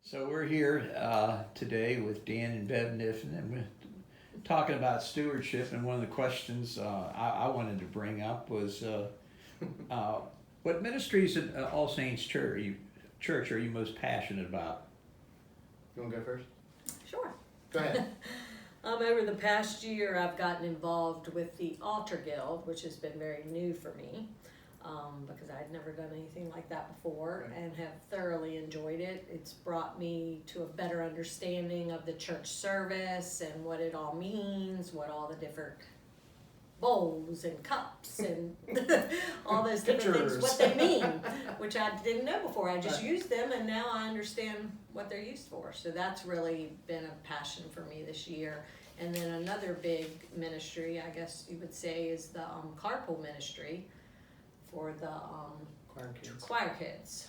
So we're here today with Dan and Bev Kniffen, and we're talking about stewardship. And one of the questions I wanted to bring up was, uh, what ministries at All Saints Church are you most passionate about? You want to go first? Sure. Go ahead. Over the past year, I've gotten involved with the Altar Guild, which has been very new for me because I'd never done anything like that before, Right. and have thoroughly enjoyed it. It's brought me to a better understanding of the church service and what it all means, what all the different bowls and cups and all those different things, Pictures. what they mean, which I didn't know before. I just Right. used them, and now I understand what they're used for. So that's really been a passion for me this year. And then another big ministry, I guess you would say, is the carpool ministry for the Choir kids. choir kids,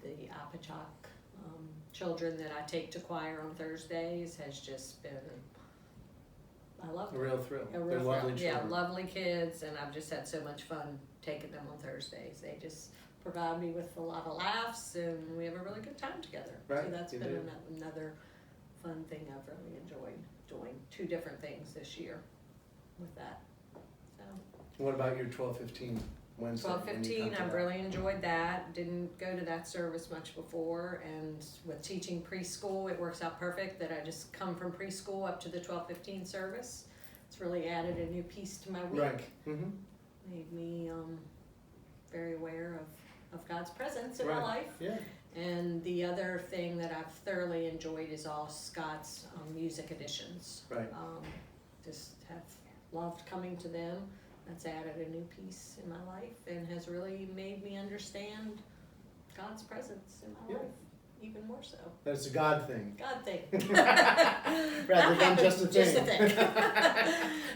the Apachok children that I take to choir on Thursdays has just been, I love A it. real thrill. A They're real lovely thrill. Yeah, children. lovely kids, and I've just had so much fun taking them on Thursdays. They just provide me with a lot of laughs, and we have a really good time together. Right, So that's you been do. another fun thing I've really enjoyed doing. Two different things this year with that. So What about your 12:15 Wednesday? 12:15, I've really enjoyed that. Didn't go to that service much before, and with teaching preschool, it works out perfect that I just come from preschool up to the 12:15 service. It's really added a new piece to my week. Right. Mm-hmm. Made me very aware of God's presence in Right. my life. Yeah. And the other thing that I've thoroughly enjoyed is all Scott's music editions. Right. Just have loved coming to them. That's added a new piece in my life and has really made me understand God's presence in my Yeah. life even more so. That's a God thing. God thing. Rather than just a thing. Just a thing.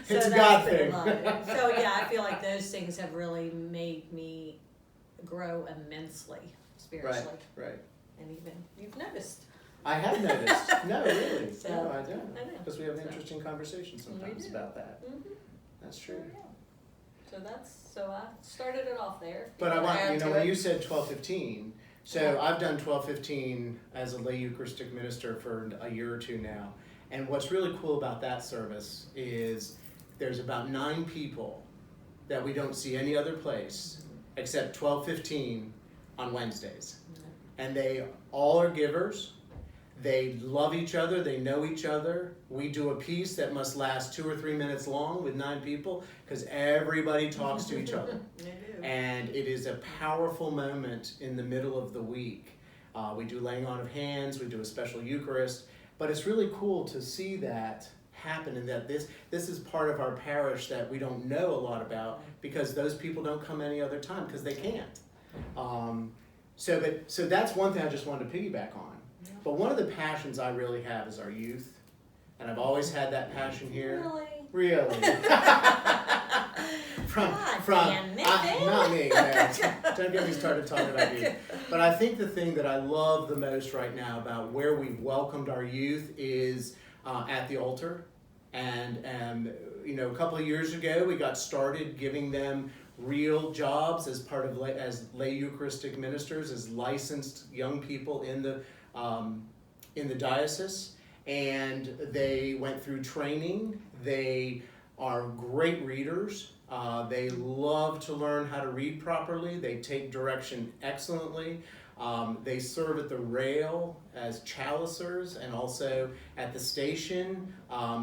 It's a that's God been thing. a lot. So yeah, I feel like those things have really made me grow immensely spiritually. Right. And even you've noticed. I have noticed. No, really. So, no, I don't. I know. Because we have So- interesting conversations sometimes do. about that. Mm-hmm. That's true. So I started it off there. But I want, Add you know, to when it. you said 12:15, so Yeah. I've done 12:15 as a lay Eucharistic minister for a year or two now. And what's really cool about that service is there's about 9 people that we don't see any other place except 12:15 on Wednesdays. And they all are givers. They love each other. They know each other. We do a piece that must last 2 or 3 minutes long with 9 people because everybody talks to each other. They do. And it is a powerful moment in the middle of the week. We do laying on of hands. We do a special Eucharist. But it's really cool to see that happen, and that this is part of our parish that we don't know a lot about because those people don't come any other time because they can't. So that's one thing I just wanted to piggyback on. Yeah. But one of the passions I really have is our youth, and I've always had that passion here. Really? Really. Dan Kniffen. Not me, no. Don't get me started talking about you. But I think the thing that I love the most right now about where we've welcomed our youth is at the altar. And you know, a couple of years ago, we got started giving them real jobs as part of as lay Eucharistic ministers, as licensed young people in the diocese. And they went through training. They are great readers. They love to learn how to read properly. They take direction excellently. They serve at the rail as chalicers and also at the station.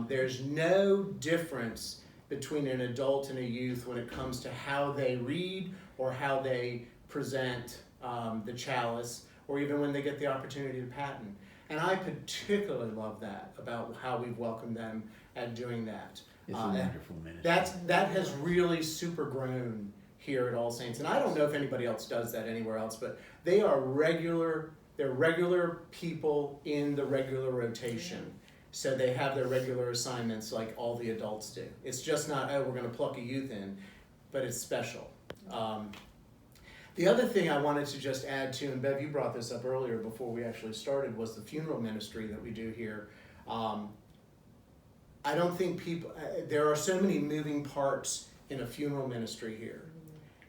There's no difference between an adult and a youth when it comes to how they read or how they present the chalice, or even when they get the opportunity to paten. And I particularly love that about how we've welcomed them at doing that. It's a wonderful ministry. That has really super grown here at All Saints, and I don't know if anybody else does that anywhere else, but they're regular people in the regular rotation. So they have their regular assignments like all the adults do. It's just not, oh, we're going to pluck a youth in, but it's special. The other thing I wanted to just add to, and Bev, you brought this up earlier before we actually started, was the funeral ministry that we do here. I don't think people, there are so many moving parts in a funeral ministry here.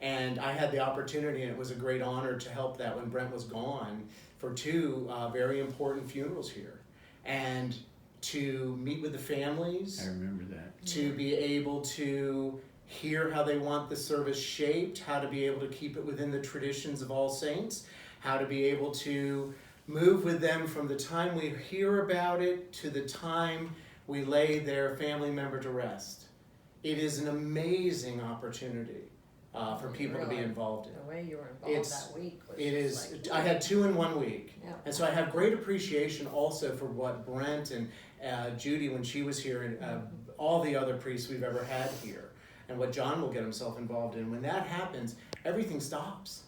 And I had the opportunity, and it was a great honor to help that when Brent was gone for two very important funerals here. And to meet with the families. I remember that. To be able to hear how they want the service shaped, how to be able to keep it within the traditions of All Saints, how to be able to move with them from the time we hear about it to the time we lay their family member to rest. It is an amazing opportunity for people to be involved in. The way you were involved that week was It is. like, I had 2 in 1 week, yeah. and so I have great appreciation also for what Brent and Judy, when she was here, and all the other priests we've ever had here, and what John will get himself involved in. When that happens, everything stops.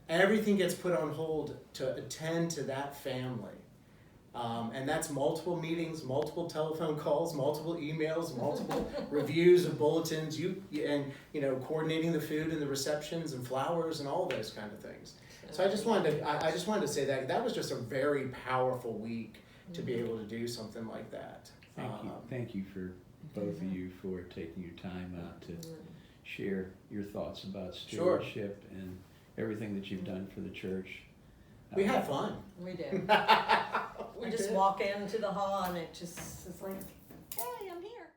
Everything gets put on hold to attend to that family. And that's multiple meetings, multiple telephone calls, multiple emails, multiple reviews of bulletins, and coordinating the food and the receptions and flowers and all those kind of things. So I just wanted to say that was just a very powerful week to be able to do something like that. Thank you for both of you for taking your time out to share your thoughts about stewardship and everything that you've done for the church. We had fun. We did. We just walk into the hall and it's like, hey, I'm here.